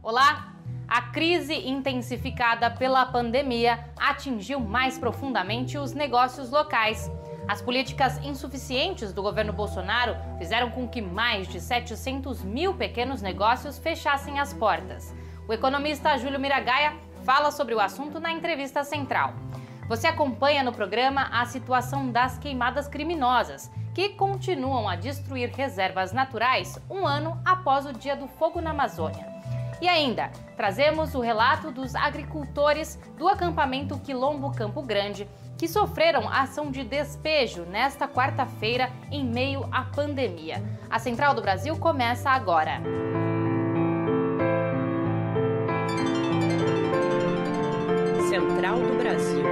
Olá! A crise intensificada pela pandemia atingiu mais profundamente os negócios locais. As políticas insuficientes do governo Bolsonaro fizeram com que mais de 700 mil pequenos negócios fechassem as portas. O economista Júlio Miragaia fala sobre o assunto na entrevista central. Você acompanha no programa a situação das queimadas criminosas, que continuam a destruir reservas naturais um ano após o Dia do Fogo na Amazônia. E ainda, trazemos o relato dos agricultores do acampamento Quilombo Campo Grande, que sofreram ação de despejo nesta quarta-feira em meio à pandemia. A Central do Brasil começa agora. Central do Brasil.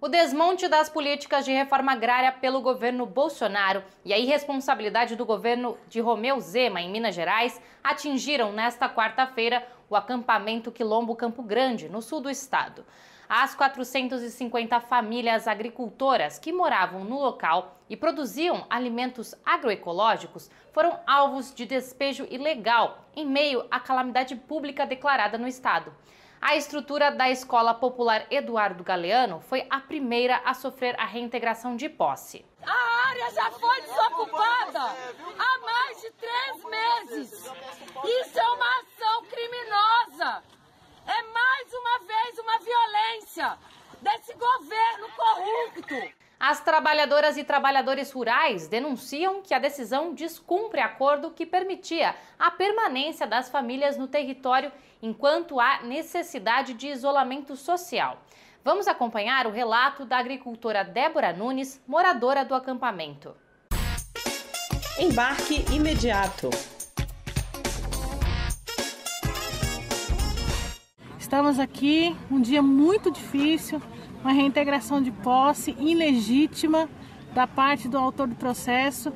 O desmonte das políticas de reforma agrária pelo governo Bolsonaro e a irresponsabilidade do governo de Romeu Zema em Minas Gerais atingiram nesta quarta-feira o acampamento Quilombo Campo Grande, no sul do estado. As 450 famílias agricultoras que moravam no local e produziam alimentos agroecológicos foram alvos de despejo ilegal em meio à calamidade pública declarada no estado. A estrutura da Escola Popular Eduardo Galeano foi a primeira a sofrer a reintegração de posse. A área já foi desocupada há mais de 3 meses. Isso é uma ação criminosa. É mais uma vez uma violência desse governo corrupto. As trabalhadoras e trabalhadores rurais denunciam que a decisão descumpre acordo que permitia a permanência das famílias no território enquanto há necessidade de isolamento social. Vamos acompanhar o relato da agricultora Débora Nunes, moradora do acampamento. Embarque imediato. Estamos aqui, um dia muito difícil, uma reintegração de posse ilegítima da parte do autor do processo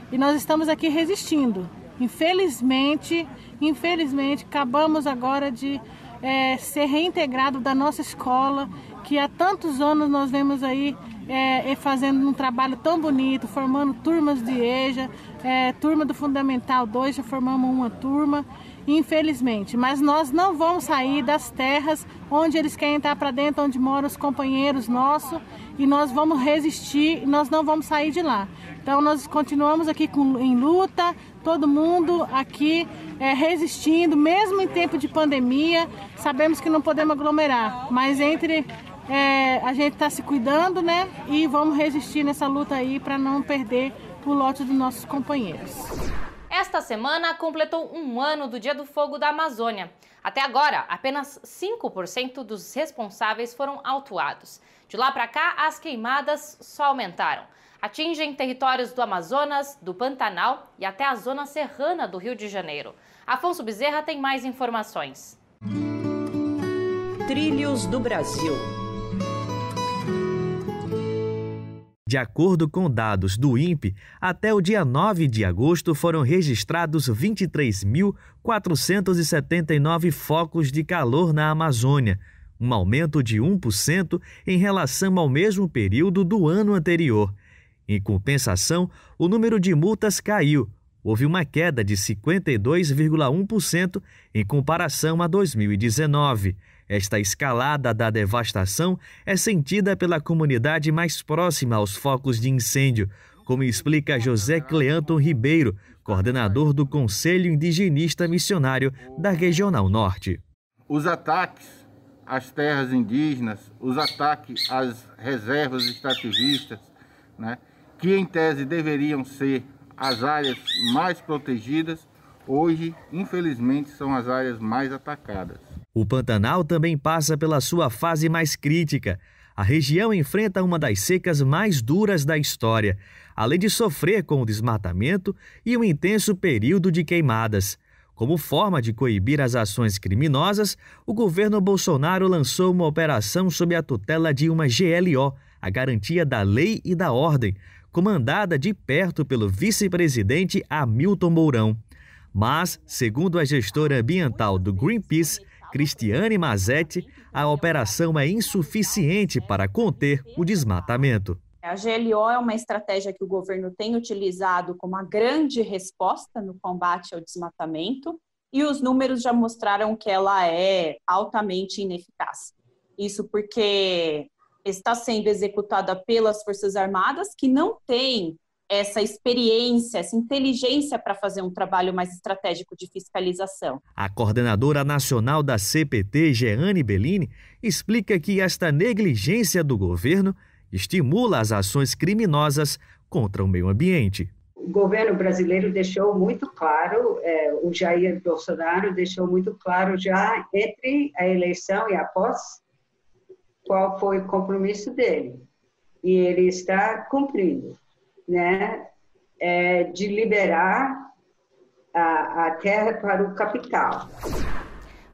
e nós estamos aqui resistindo. Infelizmente, acabamos agora de ser reintegrado da nossa escola, que há tantos anos nós vemos aí fazendo um trabalho tão bonito, formando turmas de EJA, turma do Fundamental 2, já formamos uma turma. Infelizmente, mas nós não vamos sair das terras onde eles querem entrar para dentro, onde moram os companheiros nossos, e nós vamos resistir, nós não vamos sair de lá. Então nós continuamos aqui em luta, todo mundo aqui resistindo, mesmo em tempo de pandemia. Sabemos que não podemos aglomerar, mas a gente está se cuidando, né? E vamos resistir nessa luta aí para não perder o lote dos nossos companheiros. Esta semana completou um ano do Dia do Fogo da Amazônia. Até agora, apenas 5% dos responsáveis foram autuados. De lá para cá, as queimadas só aumentaram. Atingem territórios do Amazonas, do Pantanal e até a zona serrana do Rio de Janeiro. Afonso Bezerra tem mais informações. Trilhos do Brasil. De acordo com dados do INPE, até o dia 9 de agosto foram registrados 23.479 focos de calor na Amazônia, um aumento de 1% em relação ao mesmo período do ano anterior. Em compensação, o número de multas caiu. Houve uma queda de 52,1% em comparação a 2019. Esta escalada da devastação é sentida pela comunidade mais próxima aos focos de incêndio, como explica José Cleanton Ribeiro, coordenador do Conselho Indigenista Missionário da Regional Norte. Os ataques às terras indígenas, os ataques às reservas extrativistas, né, que em tese deveriam ser as áreas mais protegidas, hoje, infelizmente, são as áreas mais atacadas. O Pantanal também passa pela sua fase mais crítica. A região enfrenta uma das secas mais duras da história, além de sofrer com o desmatamento e um intenso período de queimadas. Como forma de coibir as ações criminosas, o governo Bolsonaro lançou uma operação sob a tutela de uma GLO, a Garantia da Lei e da Ordem, comandada de perto pelo vice-presidente Hamilton Mourão. Mas, segundo a gestora ambiental do Greenpeace, Cristiane Mazetti, a operação é insuficiente para conter o desmatamento. A GLO é uma estratégia que o governo tem utilizado como uma grande resposta no combate ao desmatamento, e os números já mostraram que ela é altamente ineficaz. Isso porque está sendo executada pelas Forças Armadas, que não têm essa experiência, essa inteligência para fazer um trabalho mais estratégico de fiscalização. A coordenadora nacional da CPT, Jeane Bellini, explica que esta negligência do governo estimula as ações criminosas contra o meio ambiente. O governo brasileiro deixou muito claro, o Jair Bolsonaro deixou muito claro já entre a eleição e após qual foi o compromisso dele. E ele está cumprindo, né, de liberar a terra para o capital.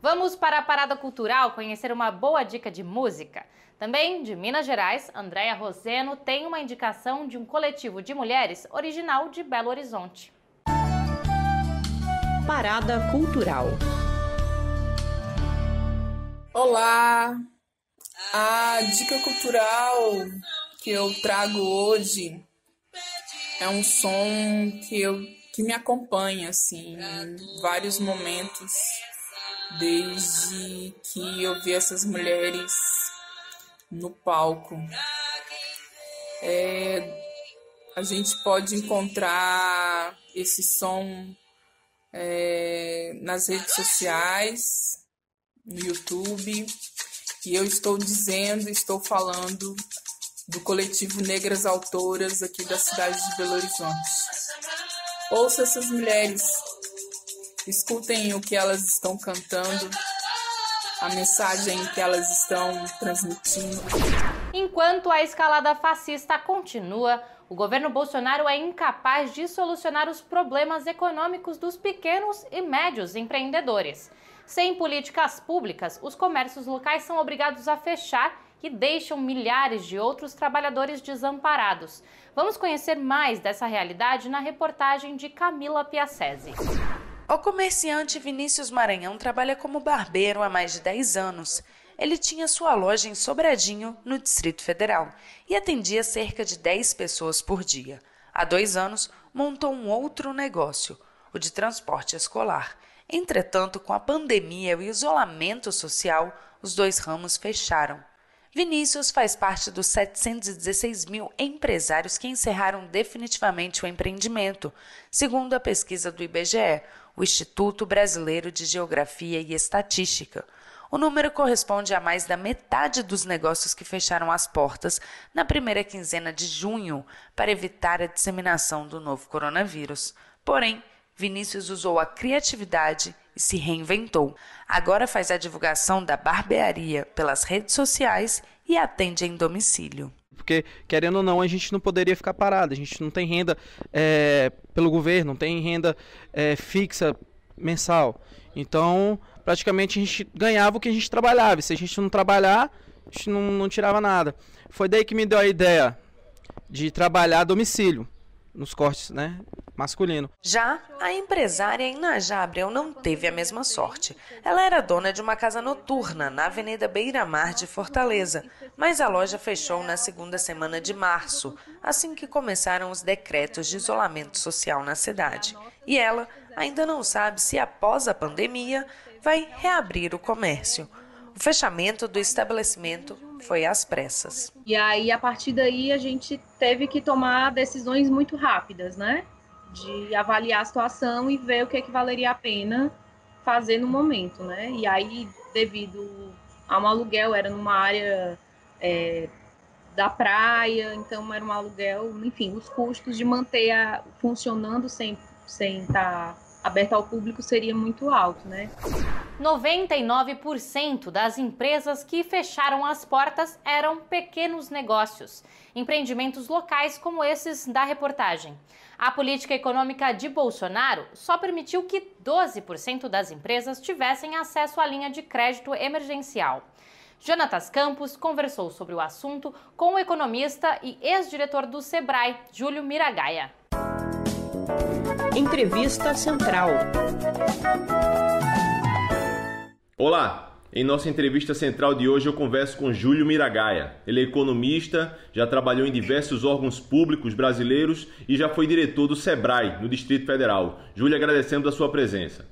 Vamos para a Parada Cultural conhecer uma boa dica de música. Também de Minas Gerais, Andréia Roseno tem uma indicação de um coletivo de mulheres original de Belo Horizonte. Parada Cultural. Olá! A dica cultural que eu trago hoje é um som que me acompanha assim, em vários momentos, desde que eu vi essas mulheres no palco. A gente pode encontrar esse som nas redes sociais, no YouTube, e eu estou falando do coletivo Negras Autoras aqui da cidade de Belo Horizonte. Ouça essas mulheres, escutem o que elas estão cantando, a mensagem que elas estão transmitindo. Enquanto a escalada fascista continua, o governo Bolsonaro é incapaz de solucionar os problemas econômicos dos pequenos e médios empreendedores. Sem políticas públicas, os comércios locais são obrigados a fechar e deixam milhares de outros trabalhadores desamparados. Vamos conhecer mais dessa realidade na reportagem de Camila Piacese. O comerciante Vinícius Maranhão trabalha como barbeiro há mais de 10 anos. Ele tinha sua loja em Sobradinho, no Distrito Federal, e atendia cerca de 10 pessoas por dia. Há 2 anos, montou um outro negócio, o de transporte escolar. Entretanto, com a pandemia e o isolamento social, os 2 ramos fecharam. Vinícius faz parte dos 716 mil empresários que encerraram definitivamente o empreendimento, segundo a pesquisa do IBGE, o Instituto Brasileiro de Geografia e Estatística. O número corresponde a mais da metade dos negócios que fecharam as portas na primeira quinzena de junho para evitar a disseminação do novo coronavírus. Porém, Vinícius usou a criatividade e se reinventou. Agora faz a divulgação da barbearia pelas redes sociais e atende em domicílio. Porque, querendo ou não, a gente não poderia ficar parado. A gente não tem renda pelo governo, não tem renda fixa mensal. Então, praticamente, a gente ganhava o que a gente trabalhava. E se a gente não trabalhar, a gente não tirava nada. Foi daí que me deu a ideia de trabalhar a domicílio, nos cortes, né, masculino. Já a empresária Inajá Abreu não teve a mesma sorte. Ela era dona de uma casa noturna na Avenida Beira-Mar de Fortaleza, mas a loja fechou na segunda semana de março, assim que começaram os decretos de isolamento social na cidade. E ela ainda não sabe se após a pandemia vai reabrir o comércio. O fechamento do estabelecimento foi às pressas. E aí, a partir daí, a gente teve que tomar decisões muito rápidas, né? De avaliar a situação e ver o que valeria a pena fazer no momento, né? E aí, devido a um aluguel, era numa área da praia, então era um aluguel, enfim, os custos de manter funcionando sem estar aberto ao público seria muito alto, né? 99% das empresas que fecharam as portas eram pequenos negócios, empreendimentos locais como esses da reportagem. A política econômica de Bolsonaro só permitiu que 12% das empresas tivessem acesso à linha de crédito emergencial. Jonatas Campos conversou sobre o assunto com o economista e ex-diretor do Sebrae, Júlio Miragaia. Entrevista Central. Olá, Em nossa entrevista central de hoje eu converso com Júlio Miragaia. Ele é economista, já trabalhou em diversos órgãos públicos brasileiros e já foi diretor do Sebrae, no Distrito Federal. Júlio, agradecemos a sua presença.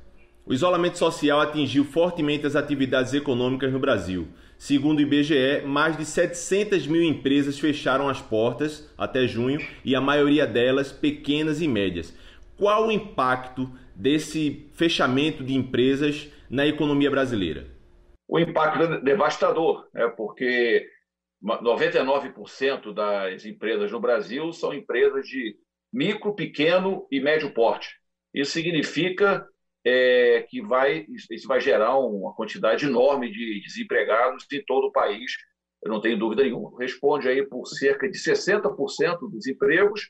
O isolamento social atingiu fortemente as atividades econômicas no Brasil. Segundo o IBGE, mais de 700 mil empresas fecharam as portas até junho e a maioria delas pequenas e médias. Qual o impacto desse fechamento de empresas na economia brasileira? O impacto é devastador, né? Porque 99% das empresas no Brasil são empresas de micro, pequeno e médio porte. Isso significa que isso vai gerar uma quantidade enorme de desempregados em todo o país, eu não tenho dúvida nenhuma. Responde aí por cerca de 60% dos empregos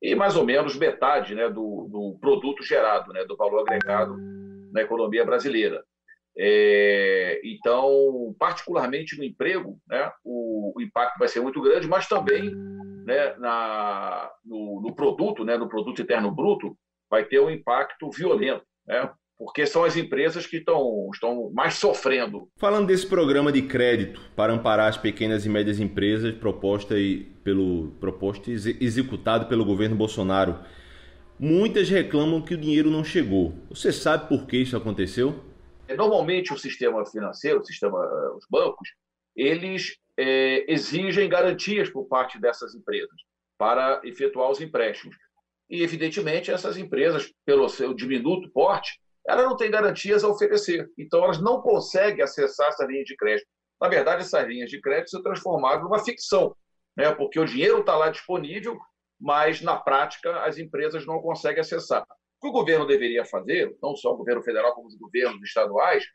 e mais ou menos metade, né, do produto gerado, né, do valor agregado na economia brasileira. Então, particularmente no emprego, né, o impacto vai ser muito grande, mas também, né, no produto, né, no produto interno bruto, vai ter um impacto violento, né, porque são as empresas que estão mais sofrendo. Falando desse programa de crédito para amparar as pequenas e médias empresas proposto e executado pelo governo Bolsonaro, muitas reclamam que o dinheiro não chegou. Você sabe por que isso aconteceu? Normalmente o sistema financeiro, os bancos, eles exigem garantias por parte dessas empresas para efetuar os empréstimos. E, evidentemente, essas empresas, pelo seu diminuto porte, elas não têm garantias a oferecer. Então, elas não conseguem acessar essas linhas de crédito. Na verdade, essas linhas de crédito se transformaram numa ficção, né? Porque o dinheiro está lá disponível, mas, na prática, as empresas não conseguem acessar. O que o governo deveria fazer, não só o governo federal, como os governos estaduais,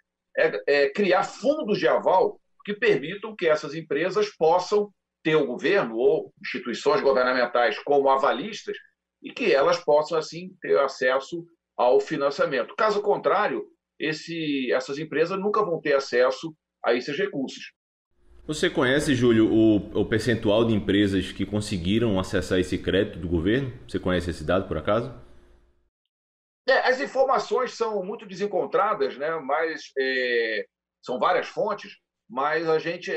é criar fundos de aval que permitam que essas empresas possam ter o governo ou instituições governamentais como avalistas e que elas possam, assim, ter acesso ao financiamento. Caso contrário, essas empresas nunca vão ter acesso a esses recursos. Você conhece, Júlio, o percentual de empresas que conseguiram acessar esse crédito do governo? Você conhece esse dado, por acaso? As informações são muito desencontradas, né? Mas são várias fontes, mas a gente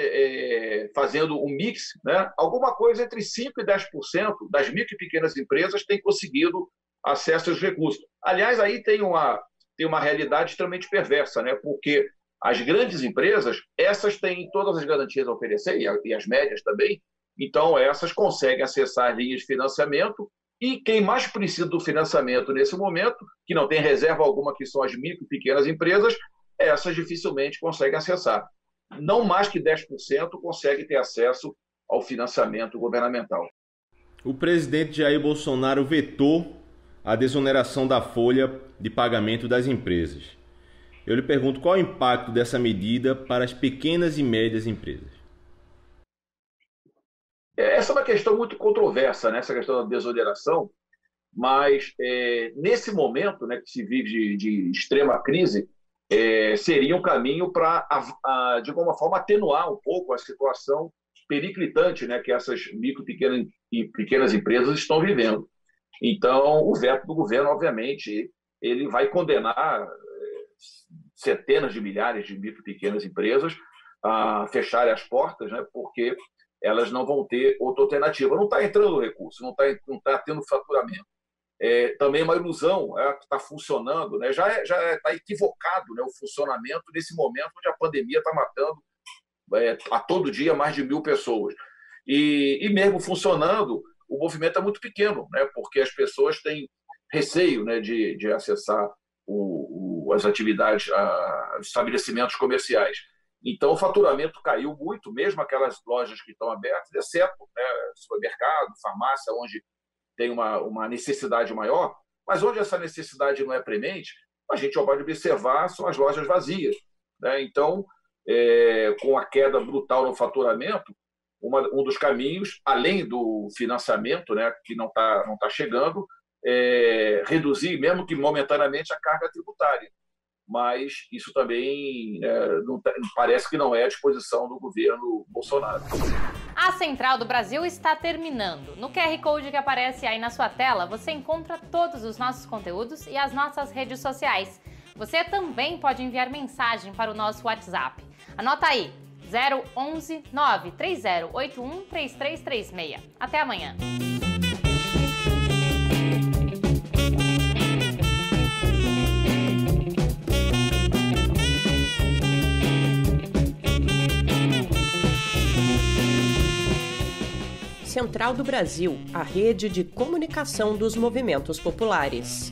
fazendo um mix, né? Alguma coisa entre 5% e 10% das micro e pequenas empresas tem conseguido acesso aos recursos. Aliás, aí tem uma realidade extremamente perversa, né? Porque as grandes empresas, essas têm todas as garantias a oferecer, e as médias também, então essas conseguem acessar as linhas de financiamento. E quem mais precisa do financiamento nesse momento, que não tem reserva alguma, que são as micro e pequenas empresas, essas dificilmente conseguem acessar. Não mais que 10% conseguem ter acesso ao financiamento governamental. O presidente Jair Bolsonaro vetou a desoneração da folha de pagamento das empresas. Eu lhe pergunto qual é o impacto dessa medida para as pequenas e médias empresas. Essa é uma questão muito controversa, né? Essa questão da desoneração, mas nesse momento, né, que se vive de extrema crise, seria um caminho para, de alguma forma, atenuar um pouco a situação periclitante, né, que essas micro e pequenas empresas estão vivendo. Então, o veto do governo, obviamente, ele vai condenar centenas de milhares de micro e pequenas empresas a fecharem as portas, né, porque elas não vão ter outra alternativa. Não está entrando recurso, não está tendo faturamento. Também uma ilusão que está funcionando, né? Já está equivocado, né, o funcionamento nesse momento onde a pandemia está matando a todo dia mais de 1.000 pessoas. E mesmo funcionando, o movimento é muito pequeno, né, porque as pessoas têm receio, né, de acessar as atividades, os estabelecimentos comerciais. Então, o faturamento caiu muito, mesmo aquelas lojas que estão abertas, exceto, né, supermercado, farmácia, onde tem uma necessidade maior, mas onde essa necessidade não é premente, a gente pode observar são as lojas vazias, né? Então, com a queda brutal no faturamento, um dos caminhos, além do financiamento, né, que não tá chegando, reduzir, mesmo que momentaneamente, a carga tributária. Mas isso também parece que não é à disposição do governo Bolsonaro. A Central do Brasil está terminando. No QR Code que aparece aí na sua tela, você encontra todos os nossos conteúdos e as nossas redes sociais. Você também pode enviar mensagem para o nosso WhatsApp. Anota aí, 011 93081 3336. Até amanhã. Central do Brasil, a rede de comunicação dos movimentos populares.